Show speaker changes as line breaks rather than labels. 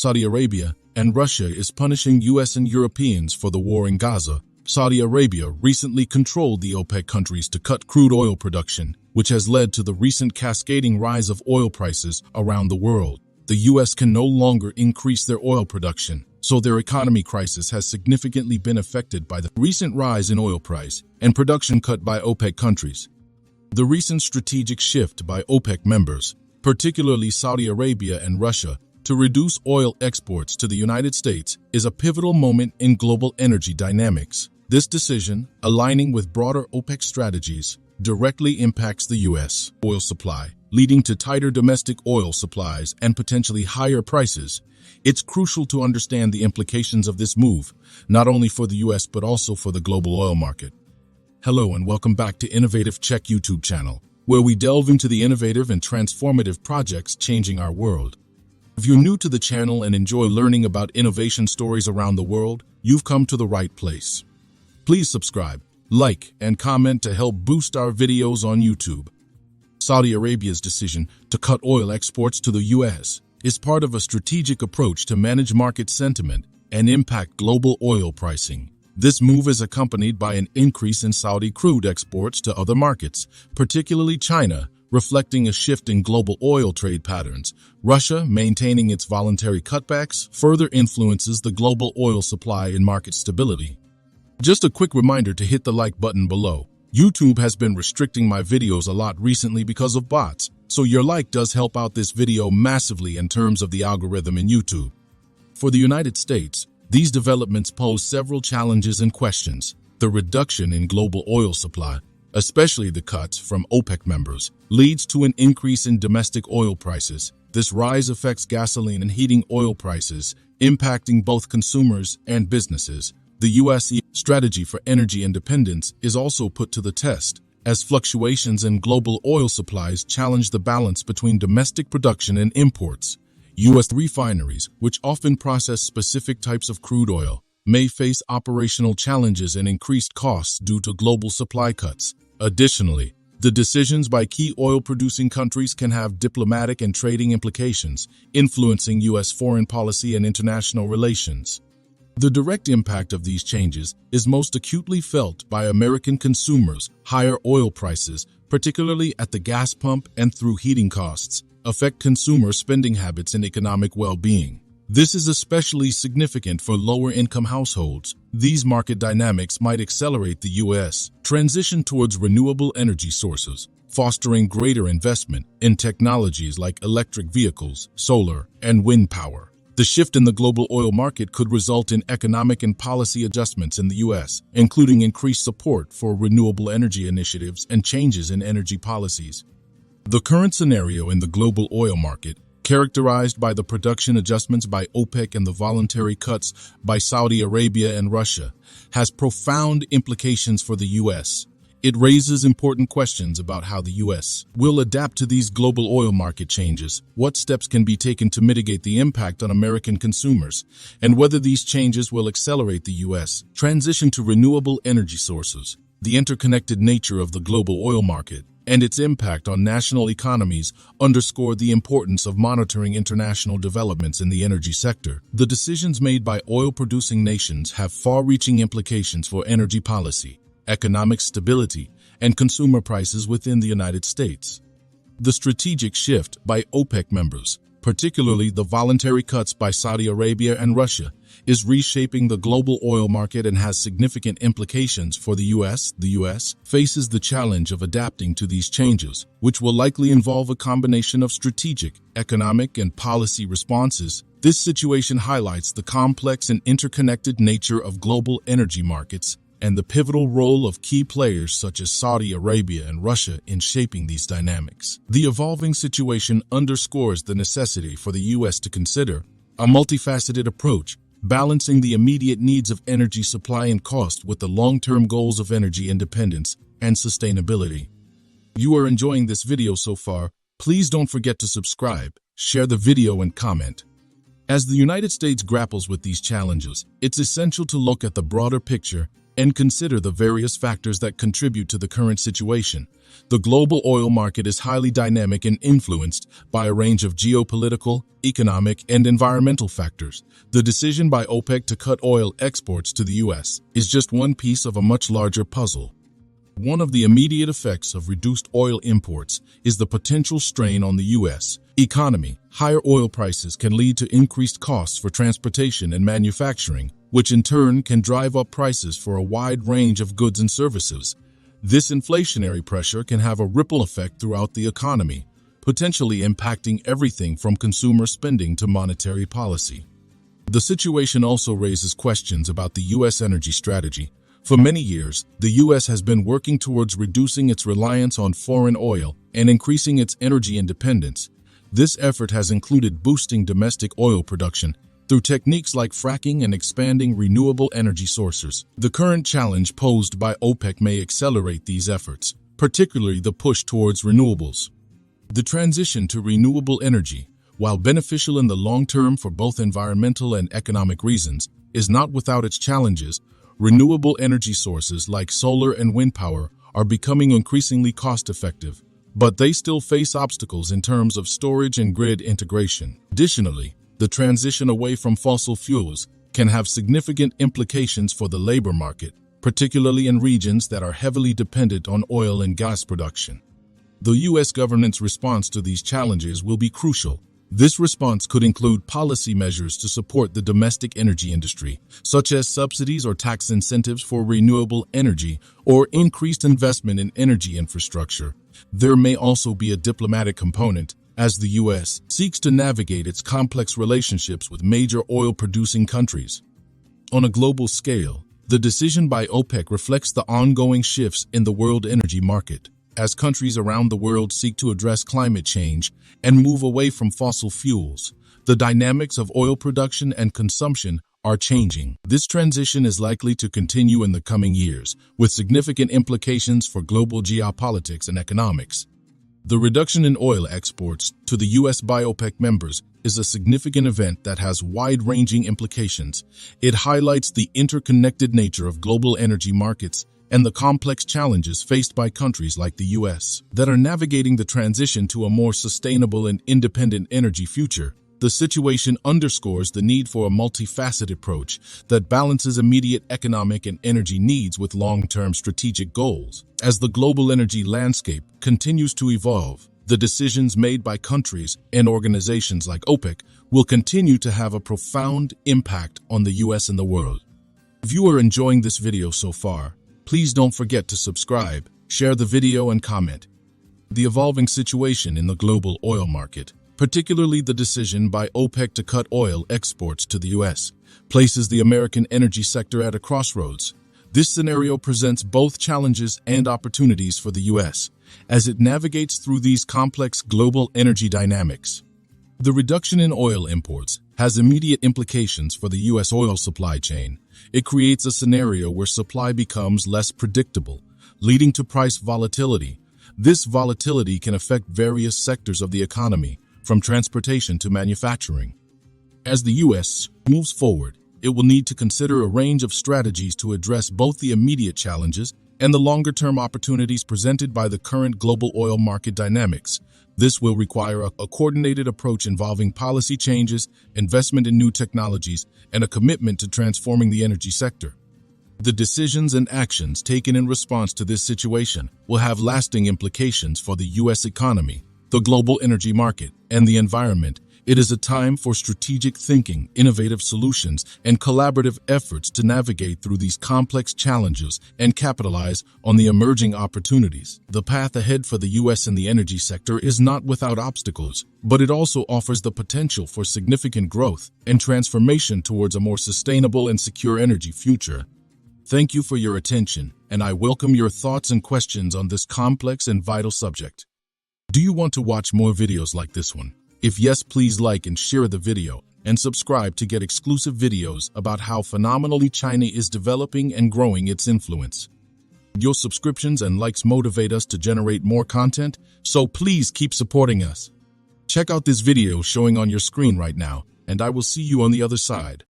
Saudi Arabia and Russia is punishing US and Europeans for the war in Gaza. Saudi Arabia recently controlled the OPEC countries to cut crude oil production, which has led to the recent cascading rise of oil prices around the world. The US can no longer increase their oil production, so their economy crisis has significantly been affected by the recent rise in oil price and production cut by OPEC countries. The recent strategic shift by OPEC members, particularly Saudi Arabia and Russia, to reduce oil exports to the United States is a pivotal moment in global energy dynamics. This decision, aligning with broader OPEC strategies, directly impacts the U.S. oil supply, leading to tighter domestic oil supplies and potentially higher prices. It's crucial to understand the implications of this move, not only for the U.S. but also for the global oil market. Hello and welcome back to Innovative Check YouTube channel, where we delve into the innovative and transformative projects changing our world. If you're new to the channel and enjoy learning about innovation stories around the world, you've come to the right place. Please subscribe, like, and comment to help boost our videos on YouTube. Saudi Arabia's decision to cut oil exports to the U.S. is part of a strategic approach to manage market sentiment and impact global oil pricing. This move is accompanied by an increase in Saudi crude exports to other markets, particularly China, reflecting a shift in global oil trade patterns. Russia, maintaining its voluntary cutbacks, further influences the global oil supply and market stability. Just a quick reminder to hit the like button below. YouTube has been restricting my videos a lot recently because of bots, so your like does help out this video massively in terms of the algorithm in YouTube. For the United States, these developments pose several challenges and questions. The reduction in global oil supply, especially the cuts from OPEC members, leads to an increase in domestic oil prices. This rise affects gasoline and heating oil prices, impacting both consumers and businesses. The U.S. strategy for energy independence is also put to the test, as fluctuations in global oil supplies challenge the balance between domestic production and imports. U.S. refineries, which often process specific types of crude oil, may face operational challenges and increased costs due to global supply cuts. Additionally, the decisions by key oil-producing countries can have diplomatic and trading implications, influencing U.S. foreign policy and international relations. The direct impact of these changes is most acutely felt by American consumers. Higher oil prices, particularly at the gas pump and through heating costs, affect consumer spending habits and economic well-being. This is especially significant for lower-income households. These market dynamics might accelerate the U.S. transition towards renewable energy sources, fostering greater investment in technologies like electric vehicles, solar, and wind power. The shift in the global oil market could result in economic and policy adjustments in the U.S., including increased support for renewable energy initiatives and changes in energy policies. The current scenario in the global oil market, characterized by the production adjustments by OPEC and the voluntary cuts by Saudi Arabia and Russia, has profound implications for the U.S. It raises important questions about how the U.S. will adapt to these global oil market changes, what steps can be taken to mitigate the impact on American consumers, and whether these changes will accelerate the U.S. transition to renewable energy sources. The interconnected nature of the global oil market and its impact on national economies underscore the importance of monitoring international developments in the energy sector. The decisions made by oil-producing nations have far-reaching implications for energy policy, economic stability, and consumer prices within the United States. The strategic shift by OPEC members, particularly the voluntary cuts by Saudi Arabia and Russia, is reshaping the global oil market and has significant implications for the U.S. The U.S. faces the challenge of adapting to these changes, which will likely involve a combination of strategic, economic, and policy responses. This situation highlights the complex and interconnected nature of global energy markets and the pivotal role of key players such as Saudi Arabia and Russia in shaping these dynamics. The evolving situation underscores the necessity for the U.S. to consider a multifaceted approach, balancing the immediate needs of energy supply and cost with the long-term goals of energy independence and sustainability. If you are enjoying this video so far, please don't forget to subscribe, share the video, and comment. As the United States grapples with these challenges, it's essential to look at the broader picture and consider the various factors that contribute to the current situation. The global oil market is highly dynamic and influenced by a range of geopolitical, economic, and environmental factors. The decision by OPEC to cut oil exports to the U.S. is just one piece of a much larger puzzle. One of the immediate effects of reduced oil imports is the potential strain on the U.S. economy. Higher oil prices can lead to increased costs for transportation and manufacturing, which in turn can drive up prices for a wide range of goods and services. This inflationary pressure can have a ripple effect throughout the economy, potentially impacting everything from consumer spending to monetary policy. The situation also raises questions about the U.S. energy strategy. For many years, the U.S. has been working towards reducing its reliance on foreign oil and increasing its energy independence. This effort has included boosting domestic oil production through techniques like fracking and expanding renewable energy sources. The current challenge posed by OPEC may accelerate these efforts, particularly the push towards renewables. The transition to renewable energy, while beneficial in the long term for both environmental and economic reasons, is not without its challenges. Renewable energy sources like solar and wind power are becoming increasingly cost-effective, but they still face obstacles in terms of storage and grid integration. Additionally, the transition away from fossil fuels can have significant implications for the labor market, particularly in regions that are heavily dependent on oil and gas production. The U.S. government's response to these challenges will be crucial. This response could include policy measures to support the domestic energy industry, such as subsidies or tax incentives for renewable energy or increased investment in energy infrastructure. There may also be a diplomatic component, as the U.S. seeks to navigate its complex relationships with major oil-producing countries. On a global scale, the decision by OPEC reflects the ongoing shifts in the world energy market, as countries around the world seek to address climate change and move away from fossil fuels. The dynamics of oil production and consumption are changing. This transition is likely to continue in the coming years, with significant implications for global geopolitics and economics. The reduction in oil exports to the U.S. by OPEC members is a significant event that has wide-ranging implications. It highlights the interconnected nature of global energy markets and the complex challenges faced by countries like the U.S. that are navigating the transition to a more sustainable and independent energy future. The situation underscores the need for a multifaceted approach that balances immediate economic and energy needs with long-term strategic goals. As the global energy landscape continues to evolve, the decisions made by countries and organizations like OPEC will continue to have a profound impact on the U.S. and the world. If you are enjoying this video so far, please don't forget to subscribe, share the video, and comment. The evolving situation in the global oil market, particularly the decision by OPEC to cut oil exports to the U.S., places the American energy sector at a crossroads. This scenario presents both challenges and opportunities for the U.S. as it navigates through these complex global energy dynamics. The reduction in oil imports has immediate implications for the U.S. oil supply chain. It creates a scenario where supply becomes less predictable, leading to price volatility. This volatility can affect various sectors of the economy, from transportation to manufacturing. As the U.S. moves forward, it will need to consider a range of strategies to address both the immediate challenges and the longer-term opportunities presented by the current global oil market dynamics. This will require a coordinated approach involving policy changes, investment in new technologies, and a commitment to transforming the energy sector. The decisions and actions taken in response to this situation will have lasting implications for the U.S. economy, the global energy market, and the environment. It is a time for strategic thinking, innovative solutions, and collaborative efforts to navigate through these complex challenges and capitalize on the emerging opportunities. The path ahead for the U.S. in the energy sector is not without obstacles, but it also offers the potential for significant growth and transformation towards a more sustainable and secure energy future. Thank you for your attention, and I welcome your thoughts and questions on this complex and vital subject. Do you want to watch more videos like this one? If yes, please like and share the video, and subscribe to get exclusive videos about how phenomenally China is developing and growing its influence. Your subscriptions and likes motivate us to generate more content, so please keep supporting us. Check out this video showing on your screen right now, and I will see you on the other side.